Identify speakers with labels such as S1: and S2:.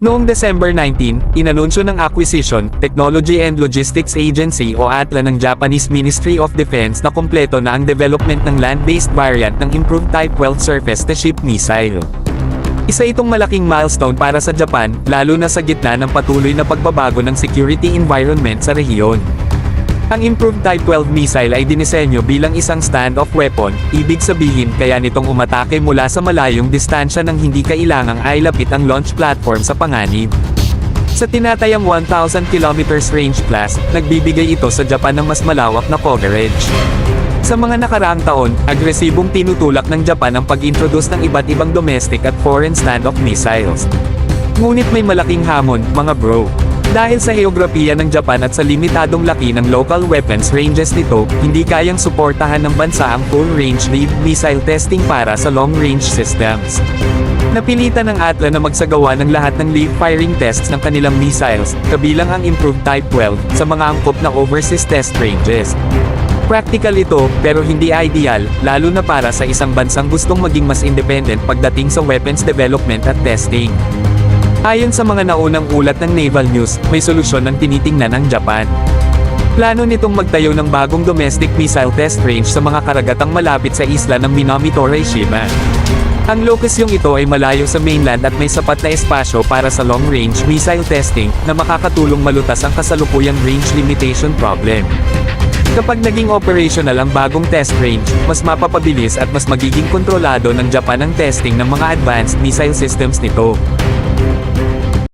S1: Noong December 19, inanunsyo ng Acquisition, Technology and Logistics Agency o ATLA ng Japanese Ministry of Defense na kumpleto na ang development ng land-based variant ng Improved Type 12 Surface-to-Ship Missile. Isa itong malaking milestone para sa Japan, lalo na sa gitna ng patuloy na pagbabago ng security environment sa rehiyon. Ang Improved Type 12 missile ay dinisenyo bilang isang standoff weapon, ibig sabihin kaya nitong umatake mula sa malayong distansya nang hindi kailangang ailapit ang launch platform sa panganib. Sa tinatayang 1,000 km range class, nagbibigay ito sa Japan ng mas malawak na coverage. Sa mga nakaraang taon, agresibong tinutulak ng Japan ang pag-introduce ng iba't ibang domestic at foreign standoff missiles. Ngunit may malaking hamon, mga bro. Dahil sa heograpiya ng Japan at sa limitadong laki ng local weapons ranges nito, hindi kayang suportahan ng bansa ang full-range lead missile testing para sa long-range systems. Napilitan ng ATLA na magsagawa ng lahat ng live firing tests ng kanilang missiles, kabilang ang Improved Type 12, sa mga angkop na overseas test ranges. Practical ito, pero hindi ideal, lalo na para sa isang bansang gustong maging mas independent pagdating sa weapons development at testing. Ayon sa mga naunang ulat ng Naval News, may solusyon ang tinitingnan ng Japan. Plano nitong magtayo ng bagong domestic missile test range sa mga karagatang malapit sa isla ng Minami Torishima. Ang lokasyong ito ay malayo sa mainland at may sapat na espasyo para sa long-range missile testing na makakatulong malutas ang kasalukuyang range limitation problem. Kapag naging operational ang bagong test range, mas mapapabilis at mas magiging kontrolado ng Japan ang testing ng mga advanced missile systems nito.